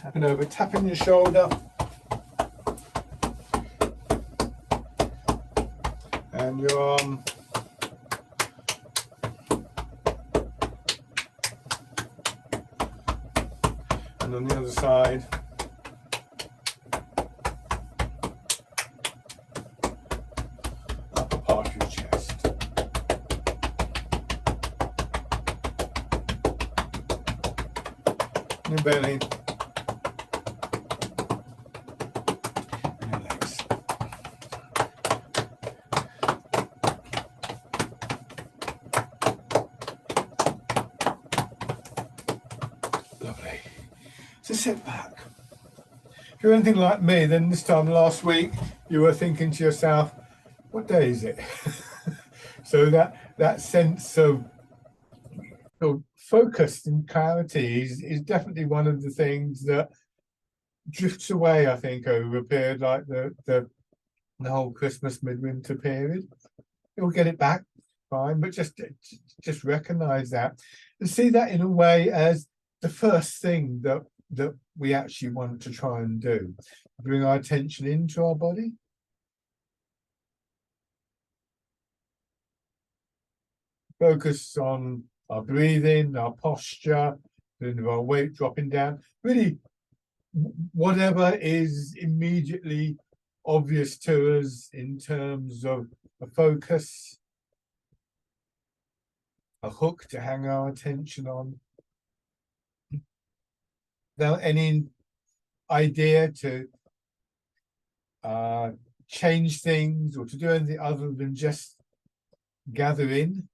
Tapping over, tapping your shoulder. And your arm. And on the other side. Upper part of your chest. Your belly. And your legs. Lovely. So sit back. If you're anything like me, then this time last week you were thinking to yourself, what day is it? So that sense of focus and clarity is definitely one of the things that drifts away, I think, over a period like the whole Christmas midwinter period. You'll get it back, fine, but just recognize that and see that in a way as the first thing that we actually want to try and do. Bring our attention into our body. Focus on our breathing, our posture, our weight dropping down. Really, whatever is immediately obvious to us in terms of a focus, a hook to hang our attention on. Without any idea to change things or to do anything other than just gather in.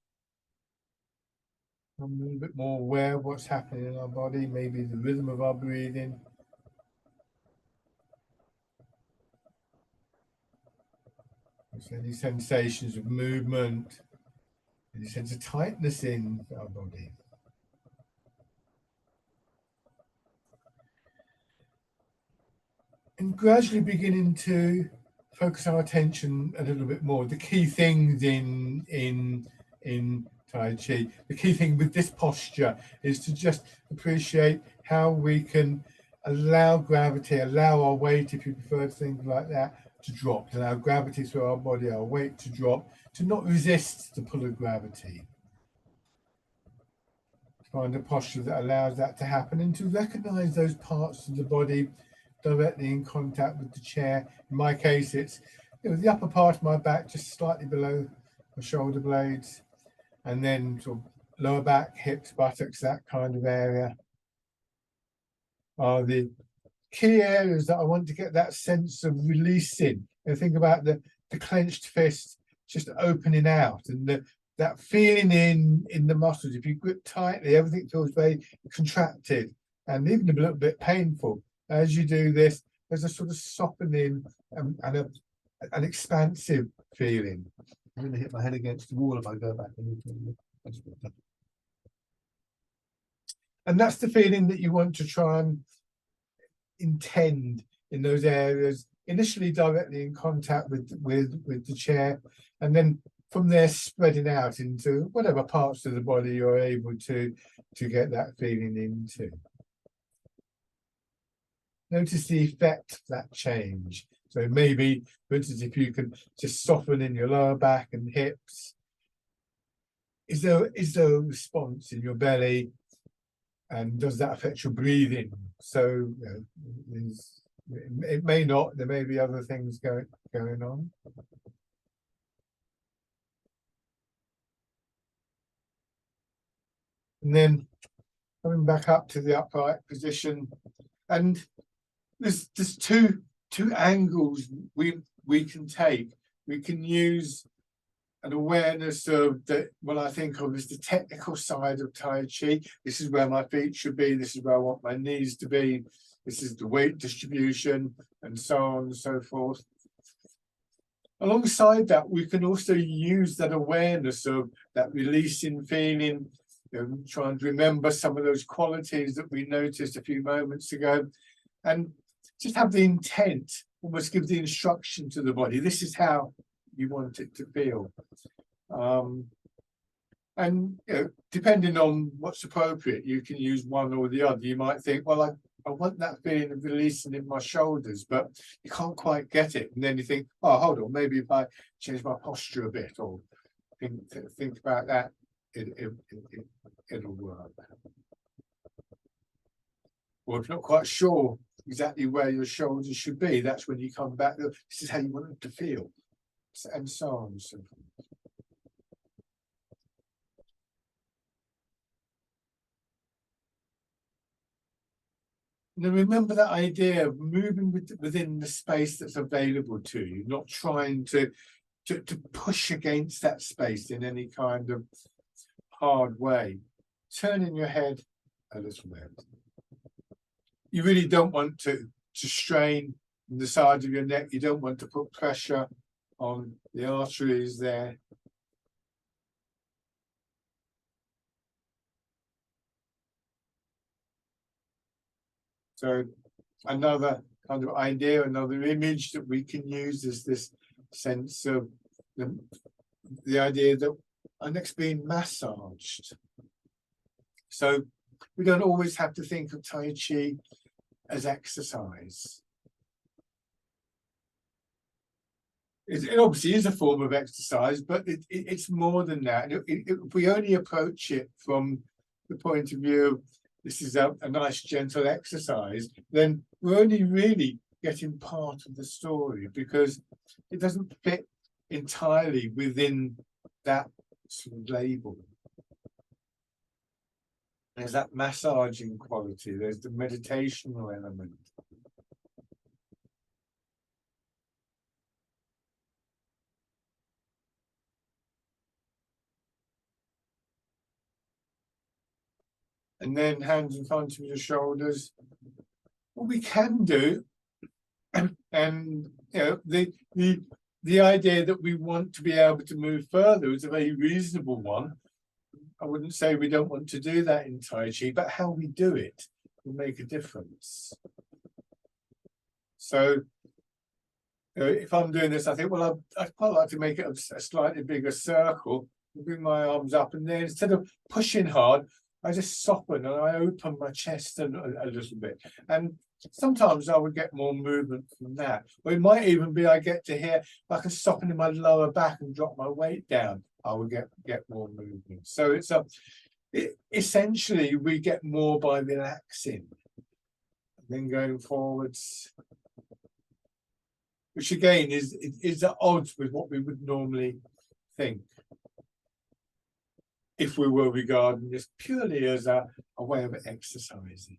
I'm a little bit more aware of what's happening in our body, maybe the rhythm of our breathing. Any sensations of movement, any sense of tightness in our body. And gradually beginning to focus our attention a little bit more. The key things in Tai Chi, the key thing with this posture is to just appreciate how we can allow gravity, allow our weight, if you prefer things like that, to drop, to allow gravity through our body, our weight to drop, to not resist the pull of gravity. To find a posture that allows that to happen and to recognize those parts of the body directly in contact with the chair. In my case, it's the upper part of my back, just slightly below my shoulder blades, and then sort of lower back, hips, buttocks, that kind of area are the key areas that I want to get that sense of releasing. And think about the clenched fist just opening out, and that feeling in the muscles. If you grip tightly, everything feels very contracted and even a little bit painful. As you do this, there's a sort of softening and an expansive feeling. I'm going to hit my head against the wall if I go back. And that's the feeling that you want to try and intend in those areas, initially directly in contact with the chair, and then from there spreading out into whatever parts of the body you're able to get that feeling into. Notice the effect of that change. So maybe, for instance, if you can just soften in your lower back and hips, is there a response in your belly, and does that affect your breathing? So it may not. There may be other things going on. And then coming back up to the upright position, and there's two angles we can take. We can use an awareness of what I think of as the technical side of Tai Chi. This is where my feet should be. This is where I want my knees to be. This is the weight distribution, and so on and so forth. Alongside that, we can also use that awareness of that releasing feeling, trying to remember some of those qualities that we noticed a few moments ago, and just have the intent, almost give the instruction to the body. This is how you want it to feel. And depending on what's appropriate, you can use one or the other. You might think, well, I want that feeling of releasing in my shoulders, but you can't quite get it. And then you think, oh, hold on, maybe if I change my posture a bit or think about that, it'll work. Or if you're not quite sure exactly where your shoulders should be, that's when you come back. This is how you want it to feel, and so on and so forth. Now remember that idea of moving within the space that's available to you, not trying to push against that space in any kind of hard way. Turning your head a little bit. You really don't want to strain the sides of your neck. You don't want to put pressure on the arteries there. So another kind of idea, another image that we can use is this sense of the idea that our neck's being massaged. So we don't always have to think of Tai Chi as exercise. It obviously is a form of exercise, but it's more than that. If we only approach it from the point of view of this is a nice gentle exercise, then we're only really getting part of the story, because it doesn't fit entirely within that sort of label. There's that massaging quality, there's the meditational element. And then hands in front of your shoulders. What we can do, and you know, the idea that we want to be able to move further is a very reasonable one. I wouldn't say we don't want to do that in Tai Chi, but how we do it will make a difference. So if I'm doing this, I think, well, I'd quite like to make it a slightly bigger circle, bring my arms up, and then instead of pushing hard, I just soften and I open my chest a little bit. And sometimes I would get more movement from that. Or it might even be I get to here, if I can soften in my lower back and drop my weight down, I will get more movement. So it's essentially we get more by relaxing, and then going forwards, which again is at odds with what we would normally think if we were regarding this purely as a way of exercising.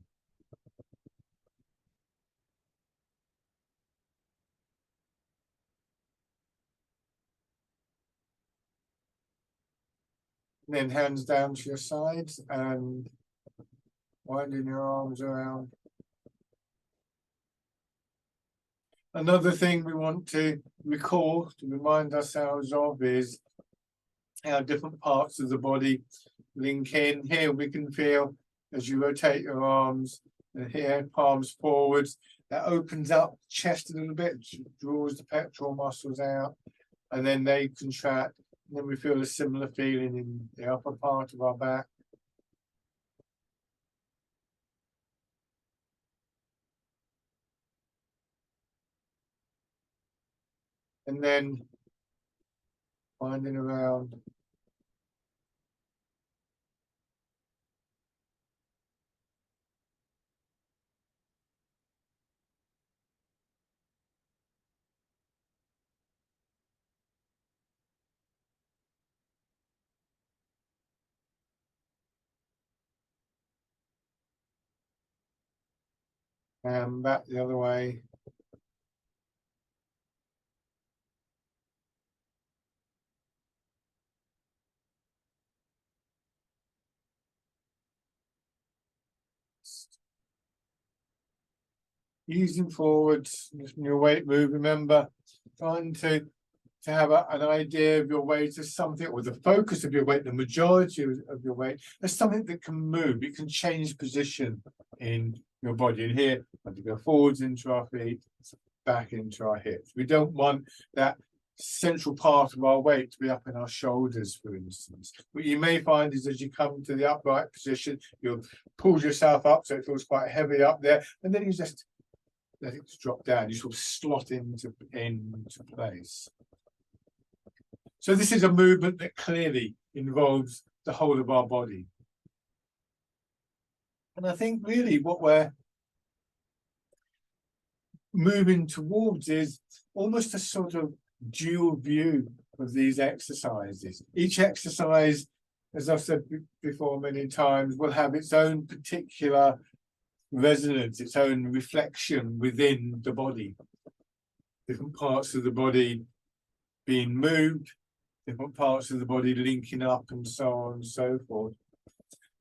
And then hands down to your sides and winding your arms around. Another thing we want to recall, to remind ourselves of, is how different parts of the body link in. Here we can feel as you rotate your arms, and here palms forwards, that opens up the chest a little bit, draws the pectoral muscles out, and then they contract. And then we feel a similar feeling in the upper part of our back. And then winding around. And back the other way. Easing forwards, lifting your weight move. Remember, trying to have an idea of your weight as something, or the focus of your weight, the majority of your weight, as something that can move. It can change position in your body. And here, to go forwards into our feet, back into our hips. We don't want that central part of our weight to be up in our shoulders, for instance. What you may find is as you come to the upright position, you'll pull yourself up so it feels quite heavy up there, and then you just let it drop down. You sort of slot into place. So this is a movement that clearly involves the whole of our body. And I think really what we're moving towards is almost a sort of dual view of these exercises. Each exercise, as I've said before many times, will have its own particular resonance, its own reflection within the body. Different parts of the body being moved, different parts of the body linking up, and so on and so forth.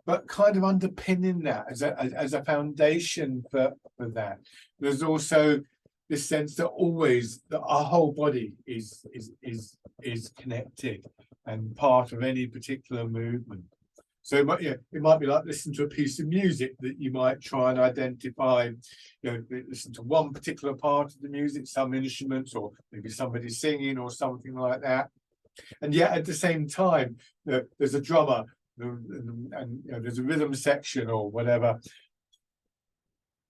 But kind of underpinning that as a foundation for that, there's also this sense that always that our whole body is connected and part of any particular movement. So it might be like listening to a piece of music that you might try and identify, listen to one particular part of the music, some instruments, or maybe somebody singing or something like that. And yet at the same time, there's a drummer and there's a rhythm section or whatever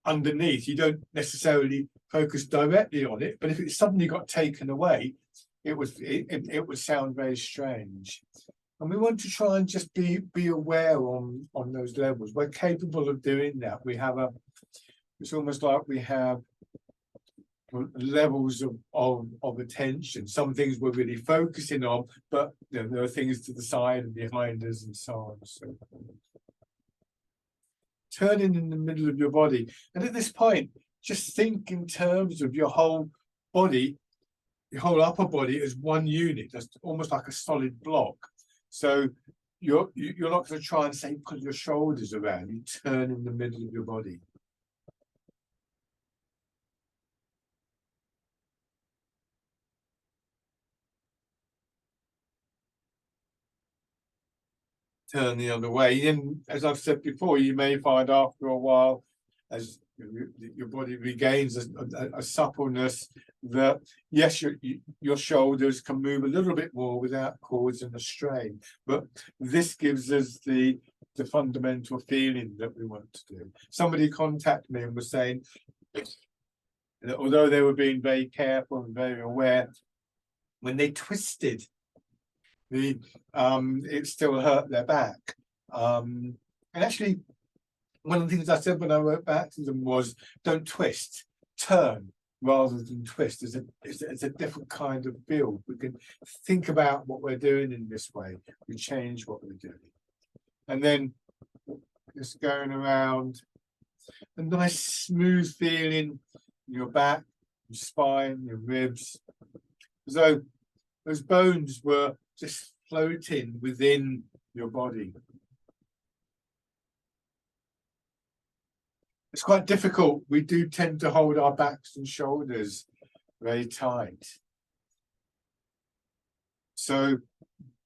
underneath. You don't necessarily focus directly on it, but if it suddenly got taken away, it would sound very strange. And we want to try and just be aware on those levels. We're capable of doing that. It's almost like we have levels of attention. Some things we're really focusing on, but there are things to the side and behind us and so on and so forth. Turning in the middle of your body. And at this point, just think in terms of your whole body, your whole upper body as one unit, just almost like a solid block. So you're not going to try and say put your shoulders around. You turn in the middle of your body. Turn the other way. And as I've said before, you may find after a while, as your body regains a suppleness, that yes, your shoulders can move a little bit more without causing a strain. But this gives us the fundamental feeling that we want to do. Somebody contacted me and was saying that although they were being very careful and very aware, when they twisted, it still hurt their back. And actually, one of the things I said when I went back to them was, don't twist, turn rather than twist. It's a different kind of build. We can think about what we're doing in this way. We change what we're doing. And then just going around, a nice smooth feeling in your back, your spine, your ribs, as though those bones were just floating within your body. It's quite difficult. We do tend to hold our backs and shoulders very tight. So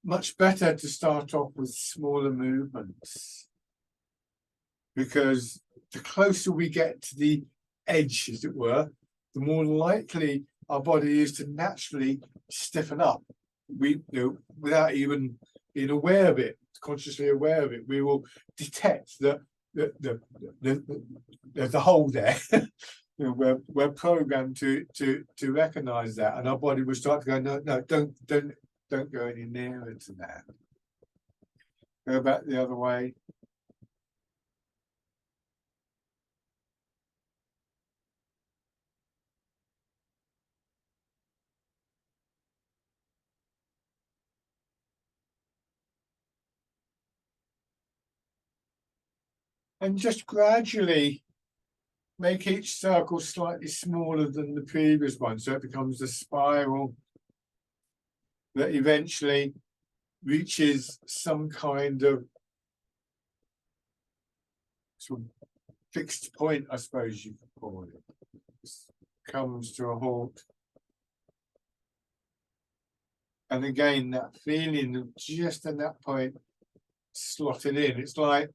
much better to start off with smaller movements, because the closer we get to the edge, as it were, the more likely our body is to naturally stiffen up. We, without even being aware of it, consciously aware of it, we will detect that there's a hole there. We're programmed to recognize that, and our body will start to go, no, don't go any nearer to that. Go back the other way. And just gradually make each circle slightly smaller than the previous one, so it becomes a spiral that eventually reaches some kind of sort of fixed point, I suppose you could call it. This comes to a halt. And again, that feeling of just at that point slotting in. It's like,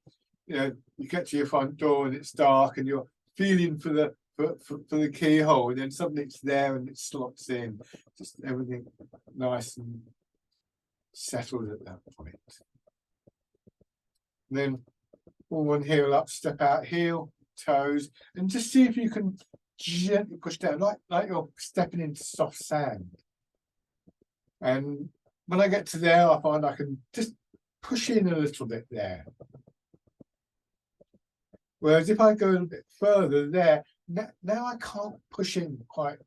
you get to your front door and it's dark and you're feeling for the for the keyhole, and then suddenly it's there and it slots in. Just everything nice and settled at that point. And then all one heel up, step out, heel, toes, and just see if you can gently push down, like you're stepping into soft sand. And when I get to there, I find I can just push in a little bit there. Whereas if I go a bit further there, now I can't push in quite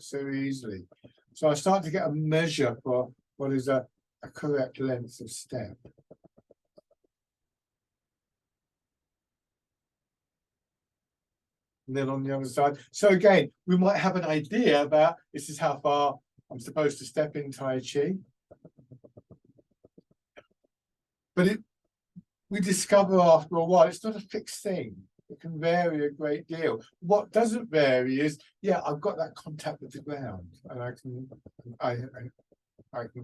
so easily. So I start to get a measure for what is a correct length of step. And then on the other side. So again, we might have an idea about this is how far I'm supposed to step in Tai Chi. But we discover after a while, it's not a fixed thing. It can vary a great deal. What doesn't vary is, yeah, I've got that contact with the ground, and I can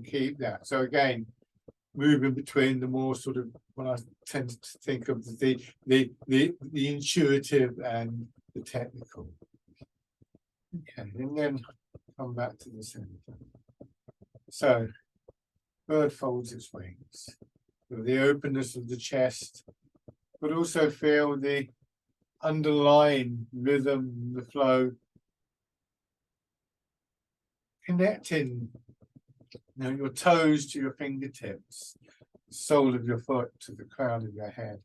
keep that. So again, moving between the more sort of, when I tend to think of the intuitive and the technical. Okay, and then come back to the center. So, bird folds its wings. The openness of the chest, but also feel the underlying rhythm, the flow, connecting your toes to your fingertips, the sole of your foot to the crown of your head.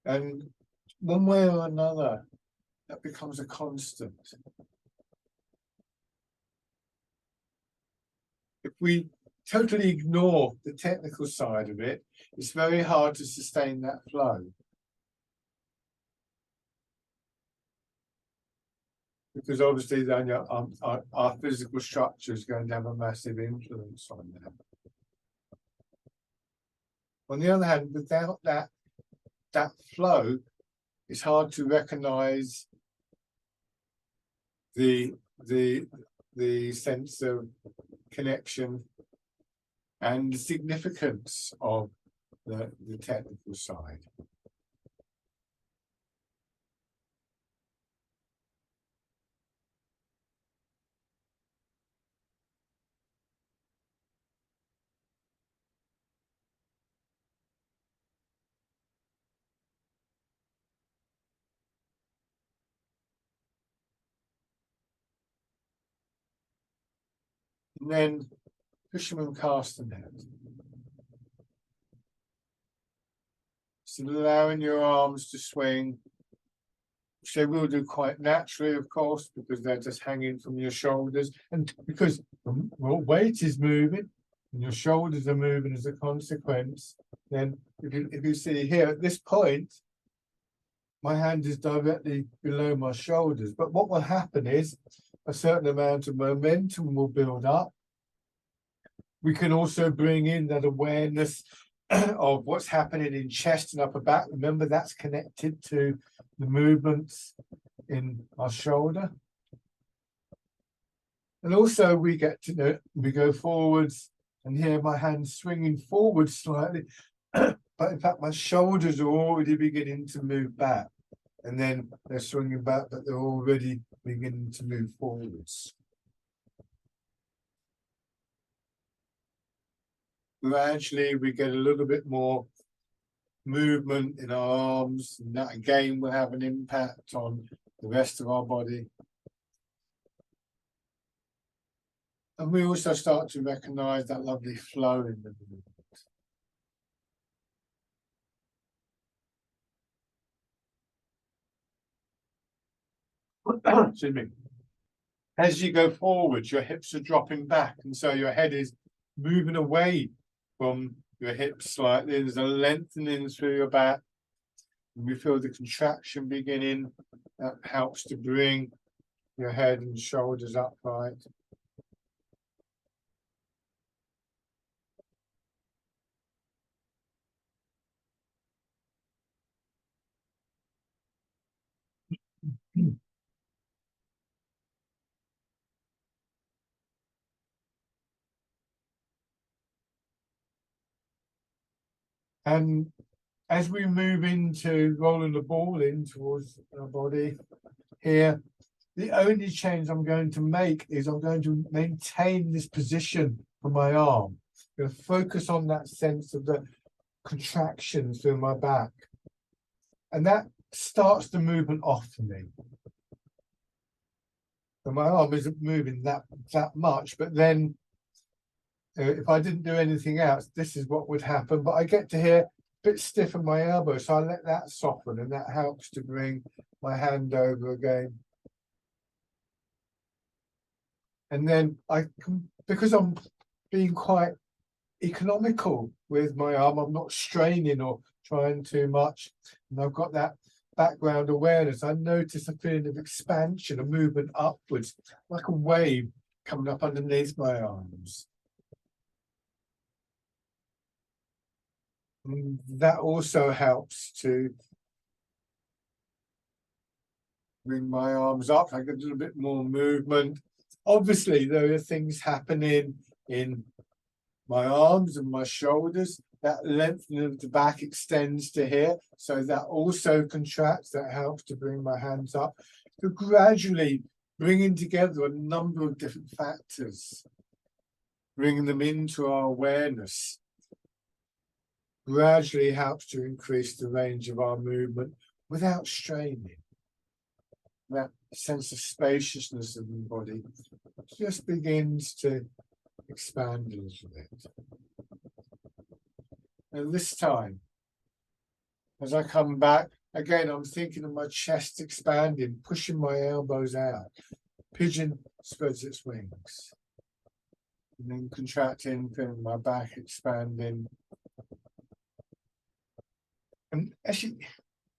And one way or another, that becomes a constant. If we totally ignore the technical side of it, it's very hard to sustain that flow. Because obviously then our physical structure is going to have a massive influence on that. On the other hand, without that flow, it's hard to recognize the sense of connection and the significance of the technical side. And then fisherman cast the net. So allowing your arms to swing, which they will do quite naturally, of course, because they're just hanging from your shoulders. And because weight is moving and your shoulders are moving as a consequence, then if you see here at this point, my hand is directly below my shoulders. But what will happen is a certain amount of momentum will build up. We can also bring in that awareness of what's happening in chest and upper back. Remember, that's connected to the movements in our shoulder. And also we get to know, we go forwards, and here my hand's swinging forward slightly, but in fact my shoulders are already beginning to move back. And then they're swinging back, but they're already beginning to move forwards. Gradually, we get a little bit more movement in our arms, and that again will have an impact on the rest of our body. And we also start to recognize that lovely flow in the movement. Excuse me. As you go forward, your hips are dropping back, and so your head is moving away from your hips slightly. There's a lengthening through your back. And we feel the contraction beginning. That helps to bring your head and shoulders upright. And as we move into rolling the ball in towards our body here, the only change I'm going to make is I'm going to maintain this position for my arm. I'm going to focus on that sense of the contraction through my back. And that starts the movement off for me. So my arm isn't moving that much, but then if I didn't do anything else, this is what would happen. But I get to here a bit stiff in my elbow, so I let that soften, and that helps to bring my hand over again. And then I can, because I'm being quite economical with my arm, I'm not straining or trying too much, and I've got that background awareness. I notice a feeling of expansion, a movement upwards, like a wave coming up underneath my arms. And that also helps to bring my arms up. I get a little bit more movement. Obviously, there are things happening in my arms and my shoulders. That lengthening of the back extends to here, so that also contracts. That helps to bring my hands up. So gradually bringing together a number of different factors, bringing them into our awareness, gradually helps to increase the range of our movement without straining. That sense of spaciousness in the body just begins to expand a little bit. And this time, as I come back, again, I'm thinking of my chest expanding, pushing my elbows out. Pigeon spreads its wings. And then contracting, feeling my back expanding. And actually,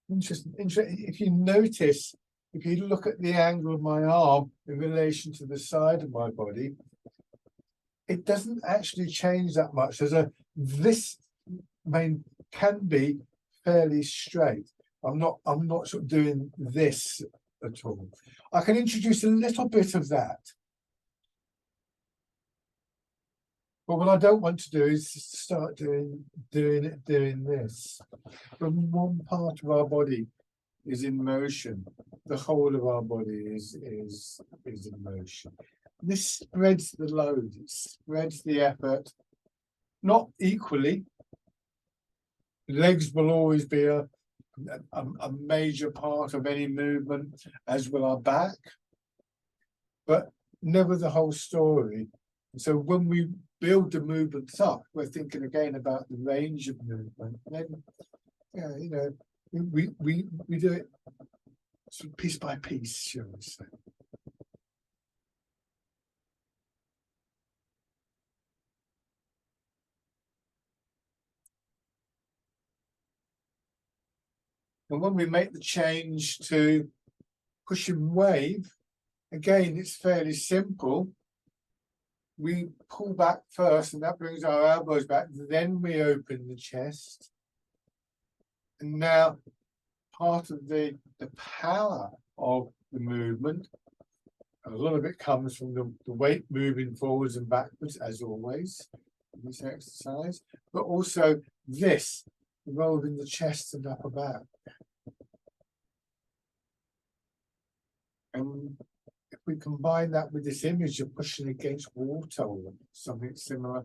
interesting. If you notice, if you look at the angle of my arm in relation to the side of my body, it doesn't actually change that much. This can be fairly straight. I'm not sort of doing this at all. I can introduce a little bit of that. But what I don't want to do is start doing this. When one part of our body is in motion, the whole of our body is in motion. This spreads the load, it spreads the effort, not equally. Legs will always be a major part of any movement, as will our back, but never the whole story. So when we build the movements up, we're thinking again about the range of movement. And then, you know, we do it sort of piece by piece, shall we say. And when we make the change to push and wave, again, it's fairly simple. We pull back first, and that brings our elbows back. Then we open the chest. And now part of the power of the movement, a lot of it comes from the weight moving forwards and backwards, as always, in this exercise, but also this, rolling the chest and upper back. And if we combine that with this image of pushing against water or something similar,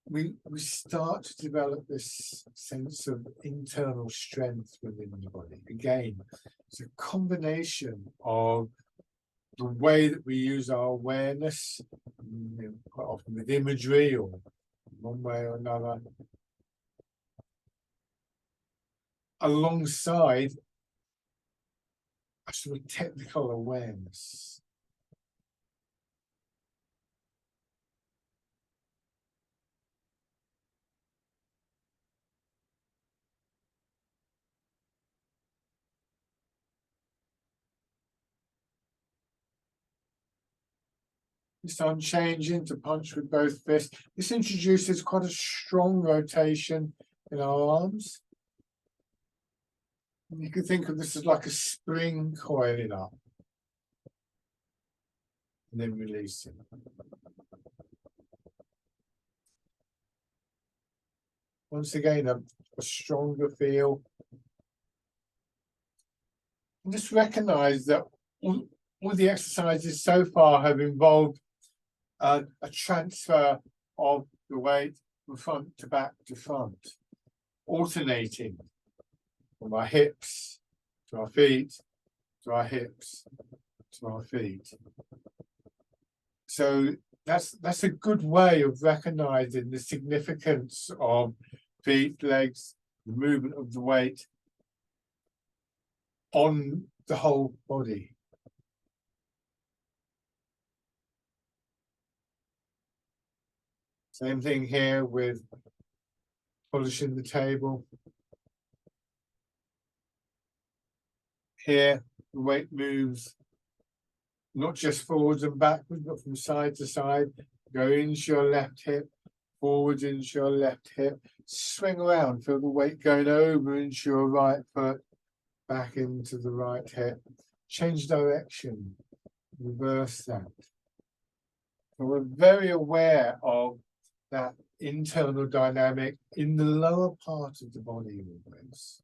we start to develop this sense of internal strength within the body. Again, it's a combination of the way that we use our awareness, quite often with imagery or one way or another, alongside a sort of technical awareness. This time changing to punch with both fists. This introduces quite a strong rotation in our arms. And you can think of this as like a spring coiling up and then releasing. once again, a stronger feel. And just recognize that all the exercises so far have involved a transfer of the weight from front to back to front, alternating from our hips to our feet, to our hips, to our feet. So that's a good way of recognizing the significance of feet, legs, the movement of the weight on the whole body. Same thing here with polishing the table. Here, the weight moves not just forwards and backwards, but from side to side. Go into your left hip, forwards into your left hip. Swing around, feel the weight going over into your right foot, back into the right hip. Change direction, reverse that. So we're very aware of that internal dynamic in the lower part of the body always.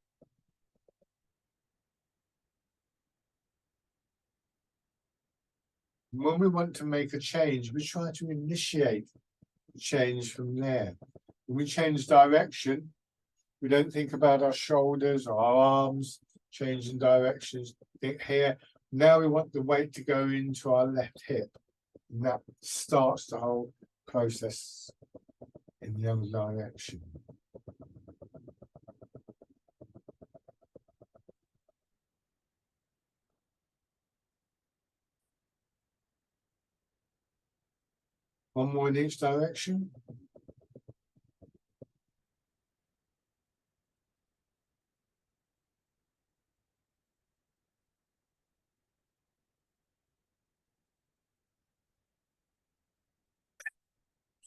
When we want to make a change, we try to initiate the change from there. When we change direction, we don't think about our shoulders or our arms changing directions. Think here, now we want the weight to go into our left hip. And that starts the whole process in the other direction. One more in each direction.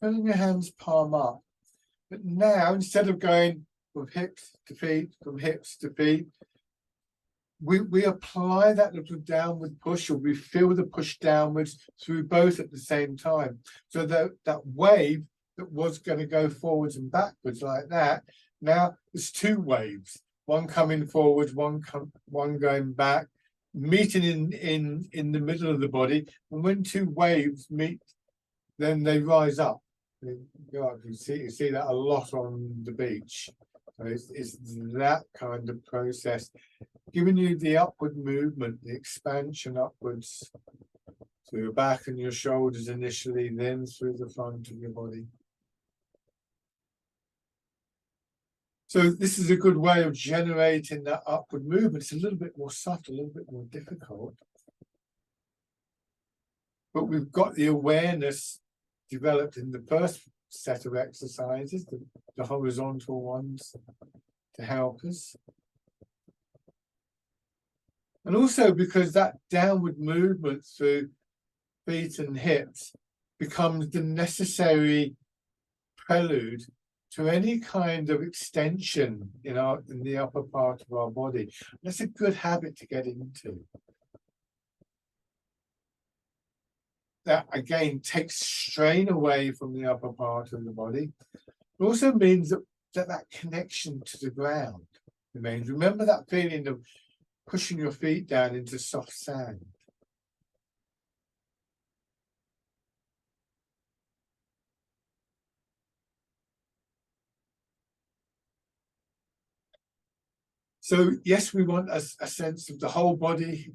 Turning your hands palm up. But now, instead of going from hips to feet, from hips to feet, we apply that little downward push, or we feel the push downwards through both at the same time. So that wave that was going to go forwards and backwards like that, now there's two waves, one coming forwards, one going back, meeting in the middle of the body. And when two waves meet, then they rise up. You see that a lot on the beach. So it's that kind of process, giving you the upward movement, the expansion upwards through your back and your shoulders initially, then through the front of your body. So this is a good way of generating that upward movement. It's a little bit more subtle, a little bit more difficult. But we've got the awareness developed in the first set of exercises, the horizontal ones, to help us. And also because that downward movement through feet and hips becomes the necessary prelude to any kind of extension in the upper part of our body. That's a good habit to get into. That again takes strain away from the upper part of the body. It also means that connection to the ground remains. Remember that feeling of pushing your feet down into soft sand. So yes, we want a sense of the whole body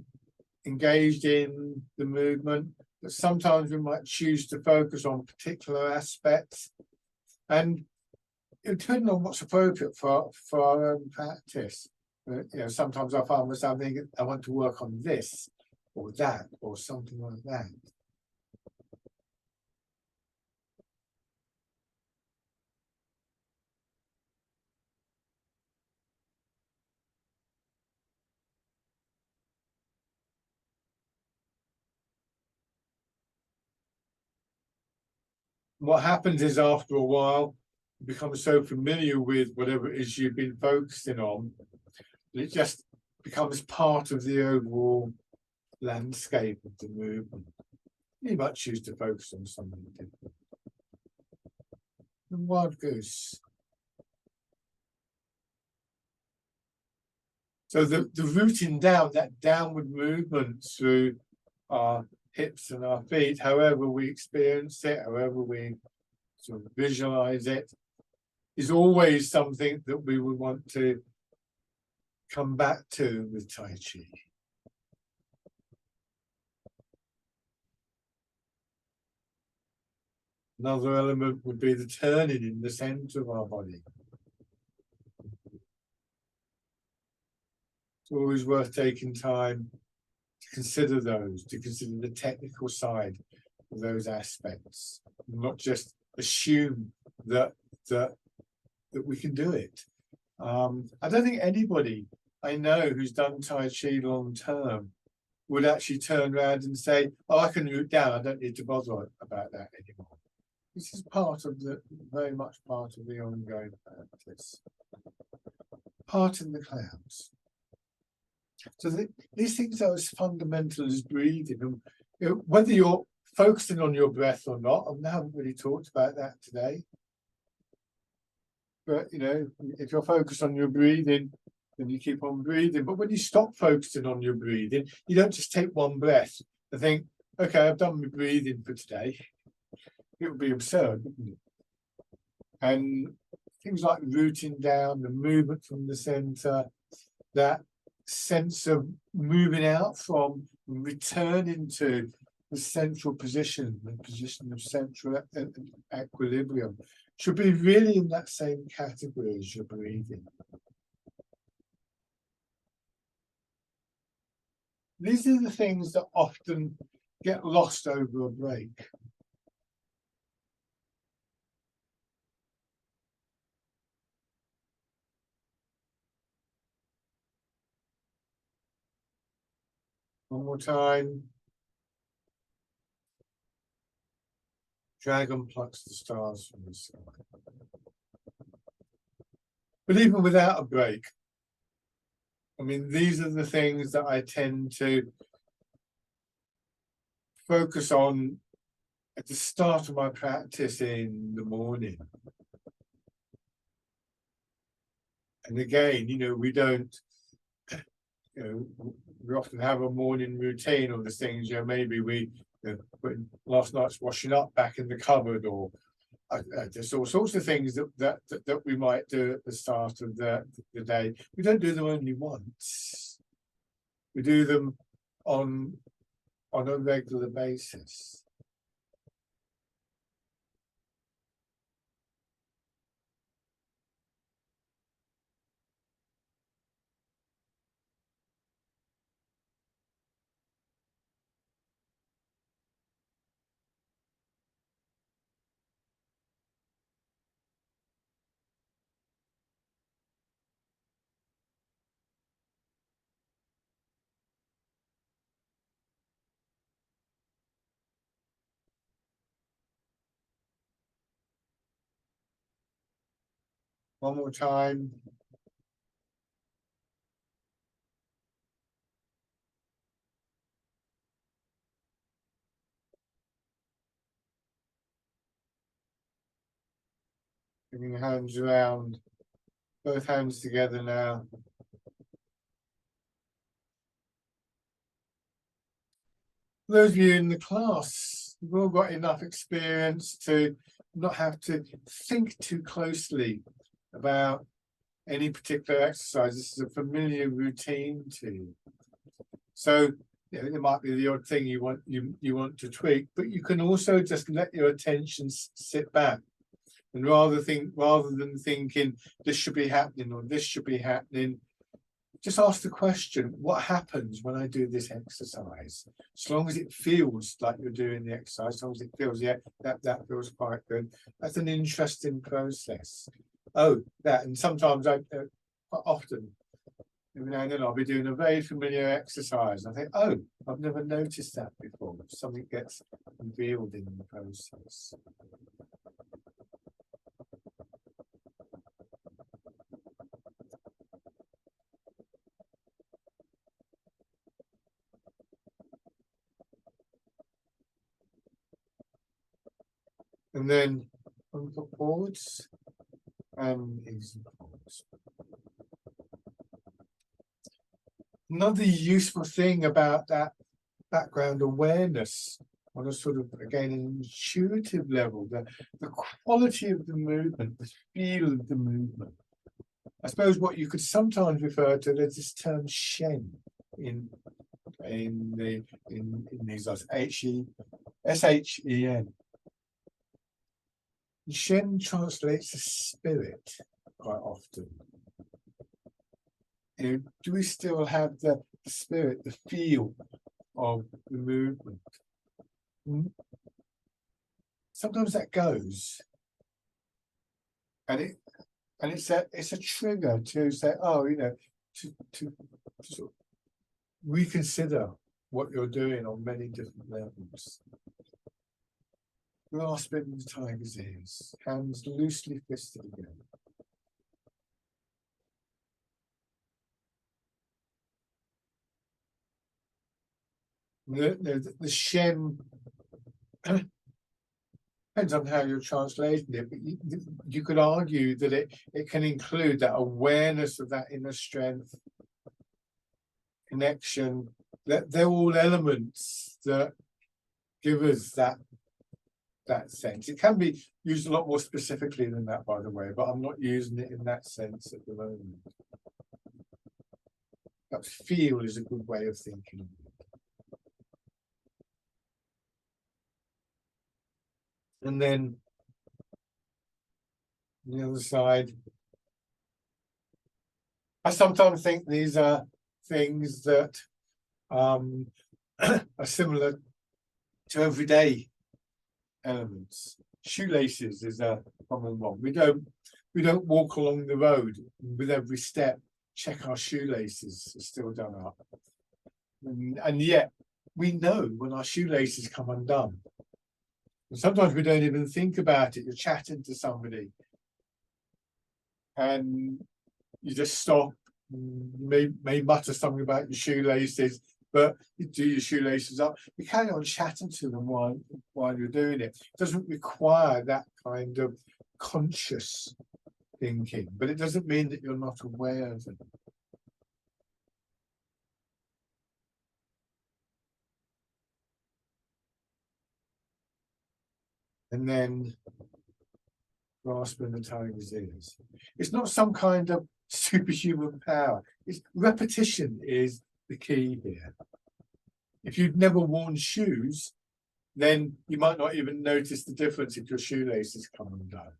engaged in the movement, but sometimes we might choose to focus on particular aspects, and depending on what's appropriate for our own practice. Sometimes I find myself thinking, I want to work on this or that or something like that. What happens is after a while, you become so familiar with whatever it is you've been focusing on, it just becomes part of the overall landscape of the movement. You might choose to focus on something different. And wild goose. So the rooting down, that downward movement through our hips and our feet, however we experience it, however we sort of visualize it, is always something that we would want to come back to with Tai Chi. Another element would be the turning in the center of our body. It's always worth taking time to consider those, to consider the technical side of those aspects, not just assume that we can do it. I don't think anybody I know who's done Tai Chi long term would actually turn around and say, oh, I can root down, I don't need to bother about that anymore. This is very much part of the ongoing practice. Part in the clouds. So these things are as fundamental as breathing. And, whether you're focusing on your breath or not, I haven't really talked about that today. But, if you're focused on your breathing, then you keep on breathing. But when you stop focusing on your breathing, you don't just take one breath and think, okay, I've done my breathing for today. It would be absurd, wouldn't it? And things like rooting down, the movement from the center, that sense of moving out from, returning to the central position, the position of central equilibrium, should be really in that same category as your breathing. These are the things that often get lost over a break. One more time. Dragon plucks the stars from the sky. But even without a break, I mean, these are the things that I tend to focus on at the start of my practice in the morning. And again, we don't, we often have a morning routine or the things, maybe we put last night's washing up back in the cupboard, or there's all sorts of things that we might do at the start of the day. We don't do them only once. We do them on a regular basis. One more time. Bringing the hands around, both hands together now. Those of you in the class, you've all got enough experience to not have to think too closely about any particular exercise. This is a familiar routine to you. So there might be the odd thing you want to tweak, but you can also just let your attention sit back, and rather than thinking this should be happening or this should be happening, just ask the question, what happens when I do this exercise? As long as it feels like you're doing the exercise, as long as it feels, yeah, that feels quite good. That's an interesting process. Oh, and sometimes quite often, every now and then I'll be doing a very familiar exercise. And I think, oh, I've never noticed that before. Something gets revealed in the process. And then forwards and easy forwards. Another useful thing about that background awareness on a sort of, again, an intuitive level, the quality of the movement, the feel of the movement. I suppose what you could sometimes refer to as this term Shen in these SHEN. Shen translates as spirit quite often. You know, do we still have the spirit, the feel of the movement? Sometimes that goes, and it's a trigger to say, oh, you know, to sort of reconsider what you're doing on many different levels. Grasping the tiger's ears, hands loosely fisted again. The Shen depends on how you're translating it, but you could argue that it can include that awareness of that inner strength, connection, that they're all elements that give us that sense. It can be used a lot more specifically than that, by the way, but I'm not using it in that sense at the moment. That feel is a good way of thinking. And then on the other side, I sometimes think these are things that are similar to everyday elements. Shoelaces is a common one. We don't walk along the road with every step check our shoelaces are still done up, and yet we know when our shoelaces come undone. And sometimes we don't even think about it. You're chatting to somebody and you just stop, may mutter something about your shoelaces, but you do your shoelaces up. You carry on chatting to them while you're doing it. It doesn't require that kind of conscious thinking, but it doesn't mean that you're not aware of it. And then grasping the tiger's ears. It's not some kind of superhuman power. It's repetition is the key here. If you've never worn shoes, then you might not even notice the difference if your shoelaces come undone.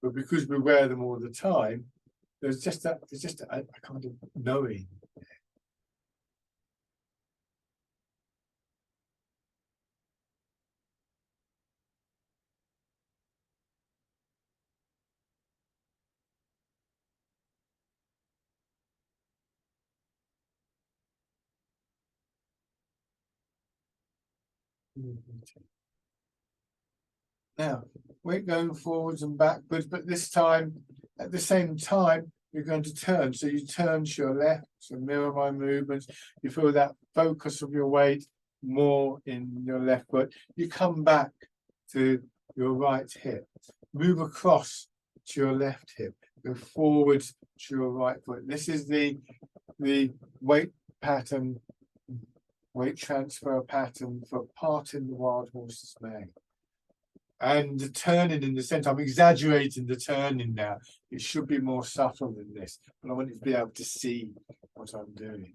But because we wear them all the time, there's just a kind of knowing. Now, we're going forwards and backwards, but this time, at the same time, you're going to turn. So you turn to your left, so mirror my movements. You feel that focus of your weight more in your left foot. You come back to your right hip. Move across to your left hip. Go forwards to your right foot. This is the weight pattern, weight transfer pattern for parting the wild horse's mane. And the turning in the center, I'm exaggerating the turning now. It should be more subtle than this, but I want you to be able to see what I'm doing.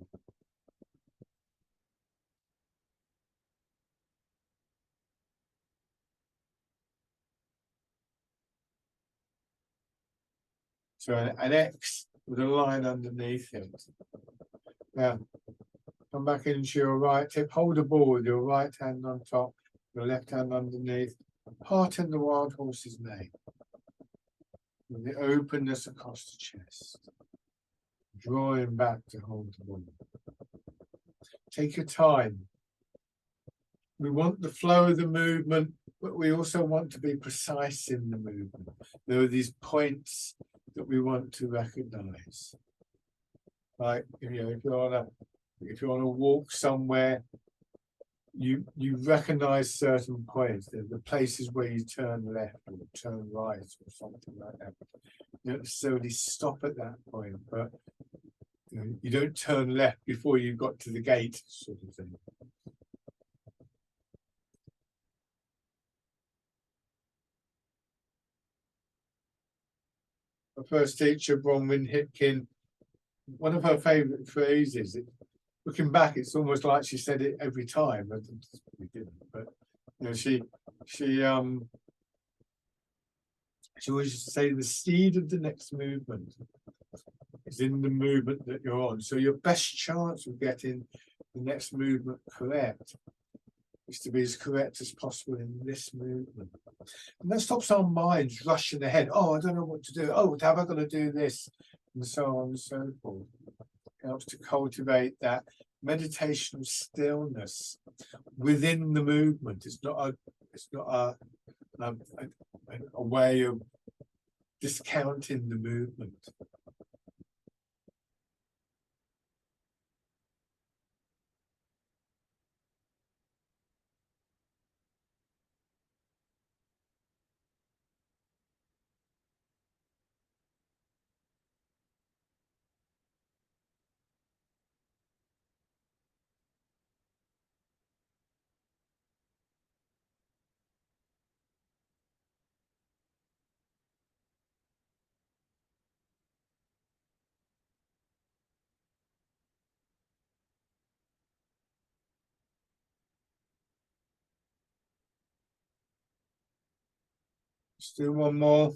So an X with a line underneath it. Now, come back into your right hip, hold a ball with your right hand on top, your left hand underneath, parting the wild horse's mane. With the openness across the chest. Drawing back to hold the ball. Take your time. We want the flow of the movement, but we also want to be precise in the movement. There are these points that we want to recognize. Like, you know, if you want to walk somewhere, you recognize certain points, the places where you turn left or turn right or something like that. You don't necessarily stop at that point, but you don't turn left before you've got to the gate, sort of thing. My first teacher, Bronwyn Hipkin, one of her favourite phrases, looking back, it's almost like she said it every time. But she always used to say the seed of the next movement is in the movement that you're on. So your best chance of getting the next movement correct is to be as correct as possible in this movement. And that stops our minds rushing ahead. Oh, I don't know what to do. Oh, how am I going to do this? And so on and so forth. It helps to cultivate that meditation of stillness within the movement. It's not a way of discounting the movement. Let's do one more.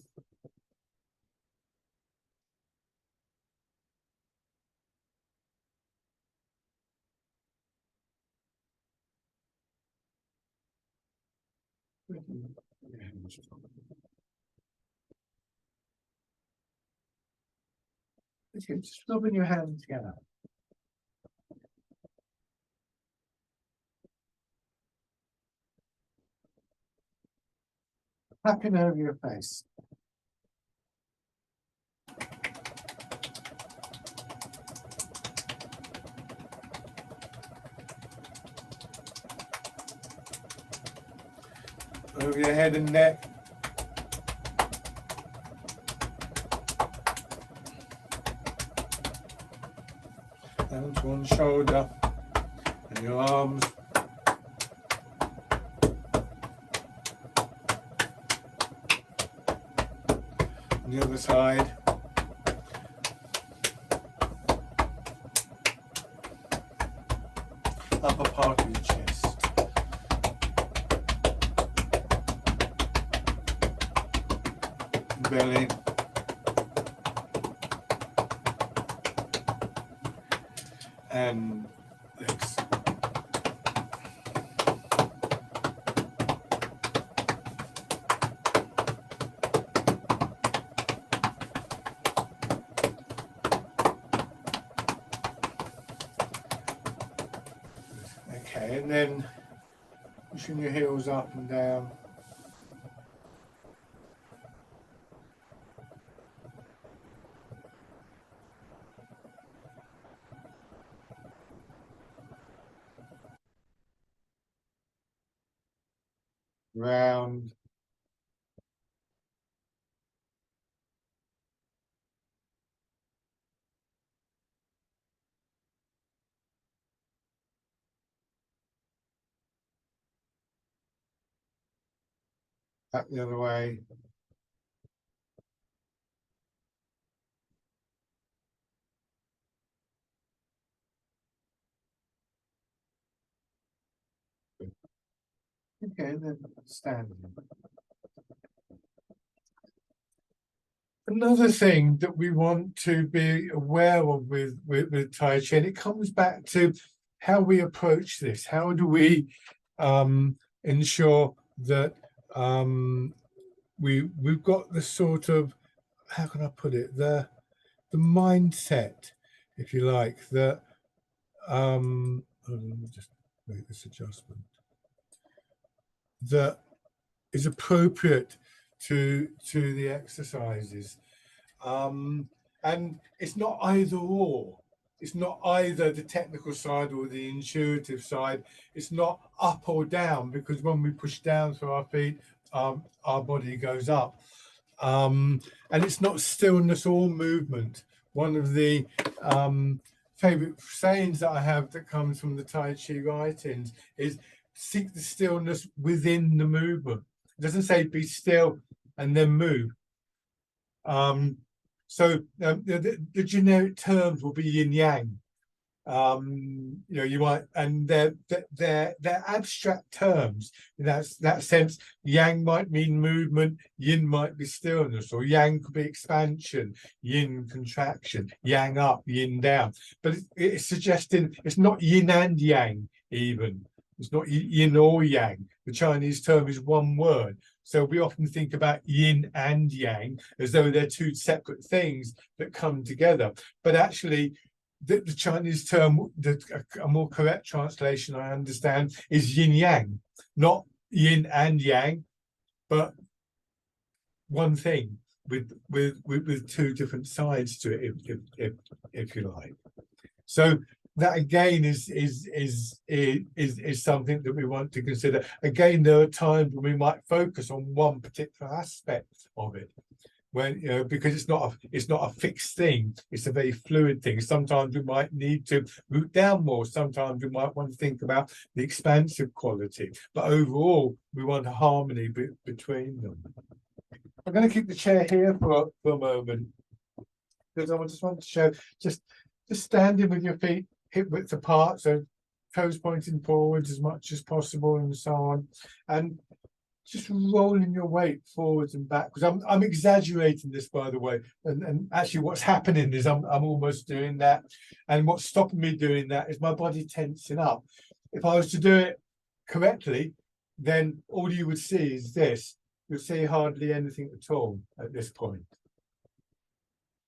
Okay, just rubbing your hands together. Tapping over your face. Over your head and neck. Down to one shoulder and your arms. On the other side. Upper part of your chest. Belly. And legs. Okay, and then pushing your heels up and down. Round. Back the other way. Okay, then standing. Another thing that we want to be aware of with Tai Chi, and it comes back to how we approach this. How do we ensure that we've got the sort of, how can I put it, the mindset, if you like, that let me just make this adjustment, that is appropriate to the exercises. And it's not either or. It's not either the technical side or the intuitive side. It's not up or down, because when we push down through our feet, our body goes up. And it's not stillness or movement. One of the favorite sayings that I have that comes from the Tai Chi writings is seek the stillness within the movement. It doesn't say be still and then move. The generic terms will be yin yang. You know, you might, and they're abstract terms. In that sense, yang might mean movement, yin might be stillness, or yang could be expansion, yin contraction, yang up, yin down. But it's suggesting it's not yin and yang even. It's not yin or yang. The Chinese term is one word. So we often think about yin and yang as though they're two separate things that come together. But actually, the Chinese term, a more correct translation I understand, is yin yang, not yin and yang, but one thing with two different sides to it, if you like. So that again is something that we want to consider. Again, there are times when we might focus on one particular aspect of it, when, you know, because it's not a fixed thing, it's a very fluid thing. Sometimes we might need to root down more, sometimes we might want to think about the expansive quality, but overall we want a harmony between them. I'm going to keep the chair here for a moment, because I just want to show just standing with your feet hip width apart, so toes pointing forwards as much as possible and so on, and just rolling your weight forwards and back, because I'm exaggerating this, by the way, and actually what's happening is I'm almost doing that, and what's stopping me doing that is my body tensing up. If I was to do it correctly, then all you would see is this. You'll see hardly anything at all at this point.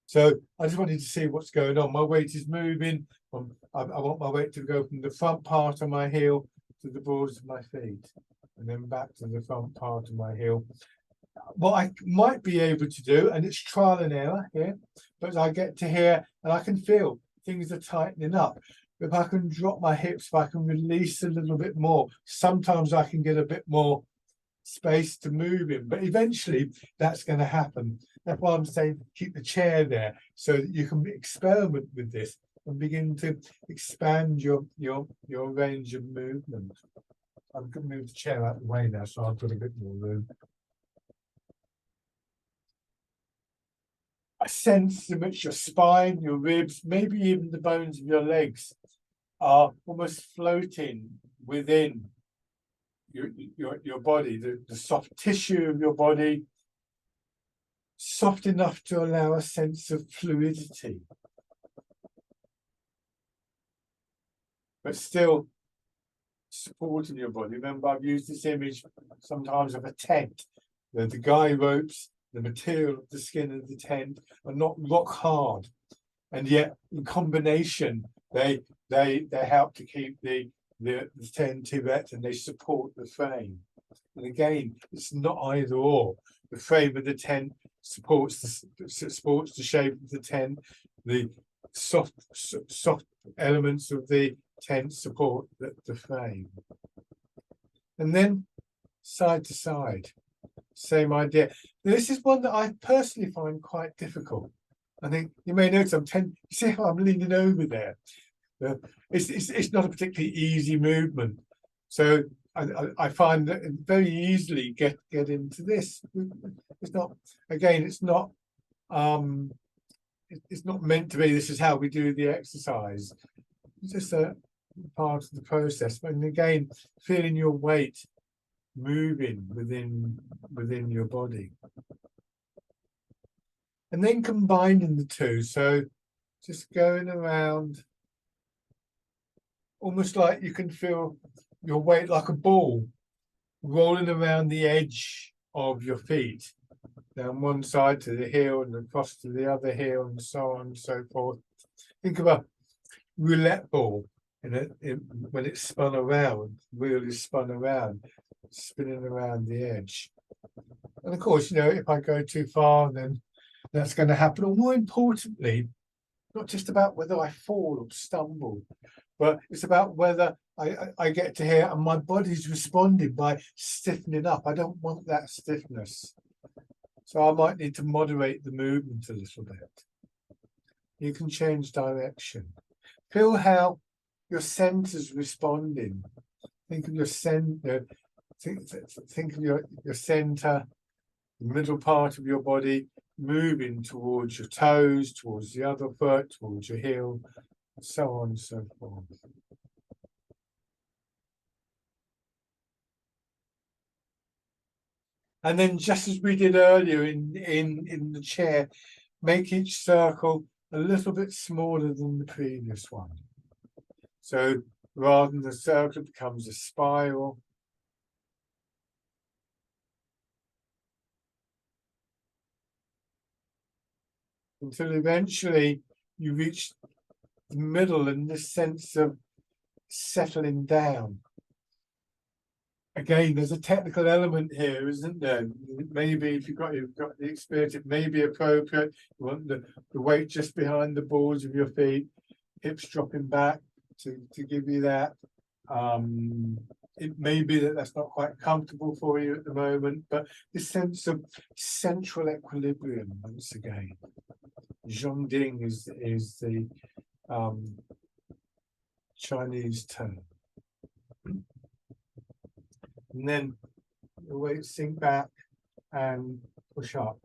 So I just wanted to see what's going on. My weight is moving. I want my weight to go from the front part of my heel to the balls of my feet, and then back to the front part of my heel. What I might be able to do, and it's trial and error here, but I get to here and I can feel things are tightening up. If I can drop my hips, if I can release a little bit more, sometimes I can get a bit more space to move in, but eventually that's going to happen. That's why I'm saying keep the chair there, so that you can experiment with this and begin to expand your range of movement. I'm going to move the chair out of the way now, so I've got a bit more room. A sense in which your spine, your ribs, maybe even the bones of your legs are almost floating within your body, the soft tissue of your body, soft enough to allow a sense of fluidity, but still supporting your body. Remember, I've used this image sometimes of a tent. The guy ropes, the material of the skin of the tent are not rock hard, and yet in combination they help to keep the tent erect, and they support the frame. And again, it's not either or. The frame of the tent supports the shape of the tent. The soft elements of the tent support the frame. And then side to side, same idea. This is one that I personally find quite difficult. I think you may notice you see how I'm leaning over there. It's not a particularly easy movement. So I find that very easily get into this. It's not, again, it's not meant to be this is how we do the exercise. It's just a part of the process. And again, feeling your weight moving within your body. And then combining the two. So just going around, almost like you can feel your weight like a ball rolling around the edge of your feet, down one side to the heel and across to the other heel, and so on and so forth. Think of a roulette ball when it's spun around, wheel is spun around, spinning around the edge. And of course, you know, if I go too far, then that's going to happen. Or more importantly, not just about whether I fall or stumble, but it's about whether I get to here and my body's responding by stiffening up. I don't want that stiffness. So I might need to moderate the movement a little bit. You can change direction. Feel how your center's responding. Think of your center, think of your center, the middle part of your body moving towards your toes, towards the other foot, towards your heel, and so on and so forth. And then just as we did earlier in the chair, make each circle a little bit smaller than the previous one. So rather than the circle, it becomes a spiral. Until eventually you reach the middle in this sense of settling down. Again, there's a technical element here, isn't there? Maybe if you've got the experience, it may be appropriate. You want the weight just behind the balls of your feet, hips dropping back to give you that. It may be that that's not quite comfortable for you at the moment, but this sense of central equilibrium once again. Zhongding is the Chinese term. And then the weight sink back and push up.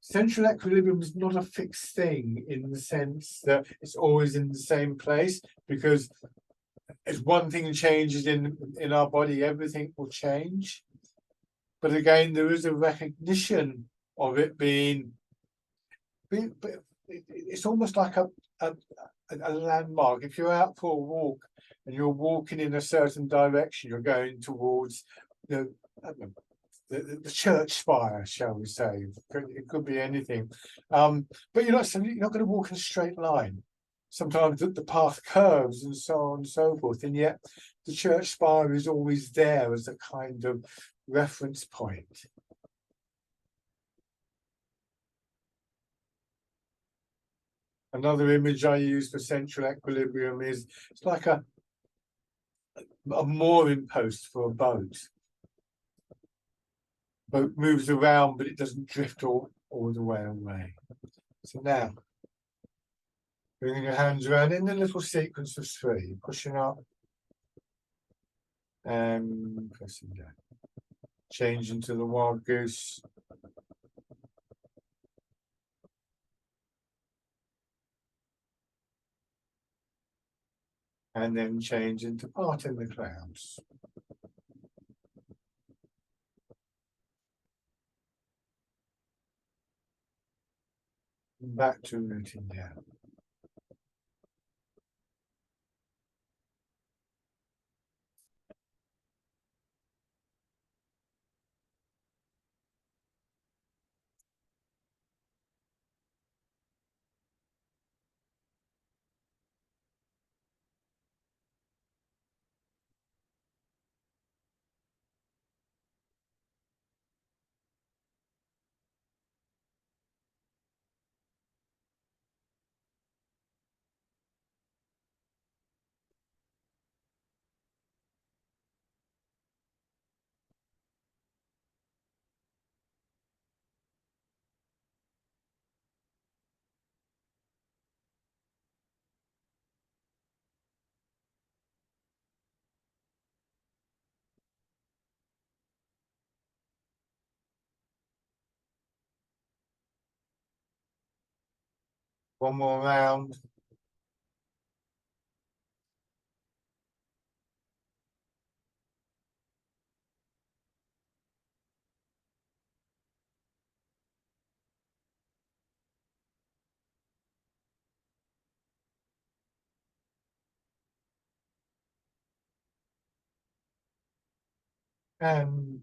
Central equilibrium is not a fixed thing in the sense that it's always in the same place, because as one thing changes in our body, everything will change. But again, there is a recognition of it being it's almost like a landmark. If you're out for a walk and you're walking in a certain direction, you're going towards the church spire, shall we say. It could be anything. But you're not going to walk in a straight line. Sometimes the path curves and so on and so forth, and yet the church spire is always there as a kind of reference point. Another image I use for central equilibrium is it's like a mooring post for a boat. Boat moves around, but it doesn't drift all the way away. So now, bringing your hands around in a little sequence of 3, pushing up and pressing down. Change into the wild goose. And then change into part in the clouds. Back to rooting down. One more round. And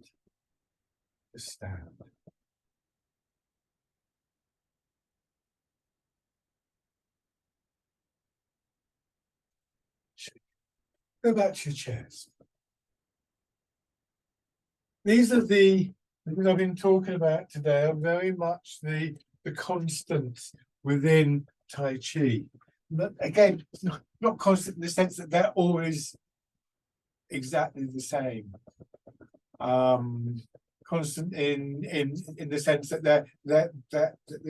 stand. Go back to your chairs. These are the things I've been talking about today are very much the constants within Tai Chi. But again, it's not constant in the sense that they're always exactly the same. Constant in the sense that they're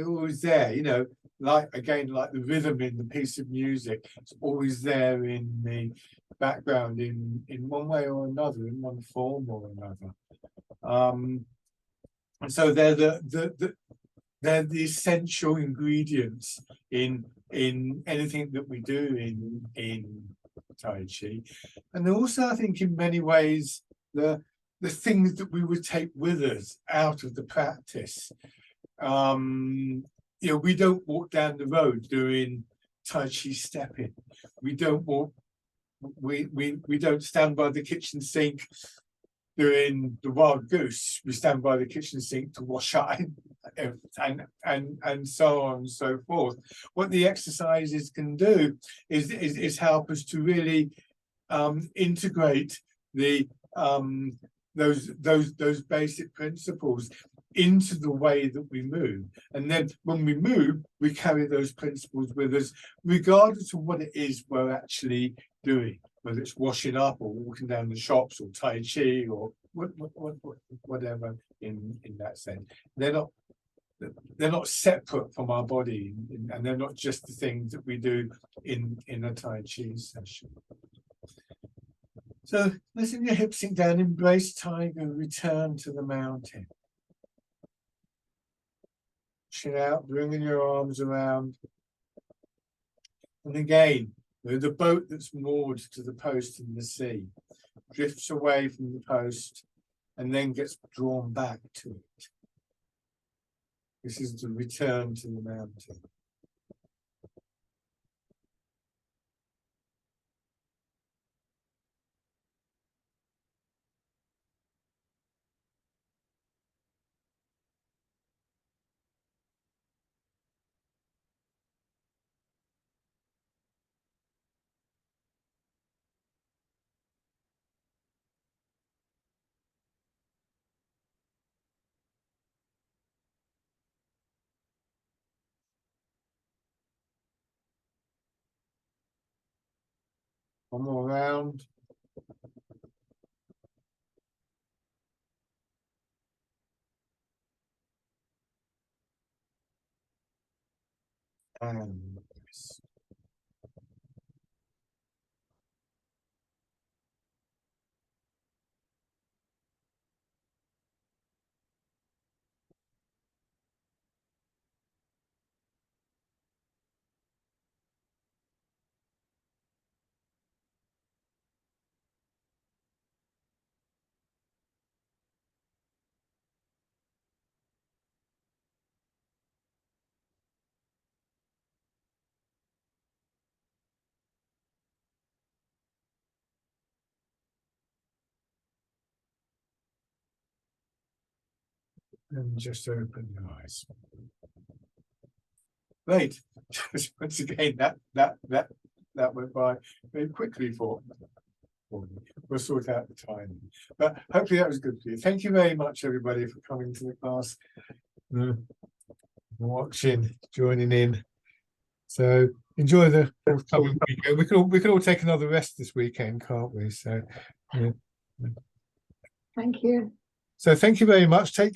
always there, you know, like the rhythm in the piece of music, it's always there in the background in one way or another, in one form or another. And so they're they're the essential ingredients in anything that we do in Tai Chi. And also, I think, in many ways, the things that we would take with us out of the practice. You know, we don't walk down the road doing Tai Chi stepping. We don't walk. We don't stand by the kitchen sink doing the wild goose. We stand by the kitchen sink to wash up and so on and so forth. What the exercises can do is help us to really integrate the those basic principles into the way that we move. And then when we move, we carry those principles with us, regardless of what it is we're actually doing, whether it's washing up or walking down the shops or Tai Chi or whatever in that sense. They're not separate from our body, and they're not just the things that we do in a Tai Chi session. So letting your hips sink down, embrace tiger, return to the mountain. Chin out, bringing your arms around. And again, the boat that's moored to the post in the sea drifts away from the post and then gets drawn back to it. This is the return to the mountain. One more round. And rest. And just open your eyes. Great. Once again, that went by very quickly for me. We'll sort out the timing. But hopefully that was good for you. Thank you very much, everybody, for coming to the class, watching, joining in. So enjoy the forthcoming weekend. We can all take another rest this weekend, can't we? So yeah. Thank you. So thank you very much. Take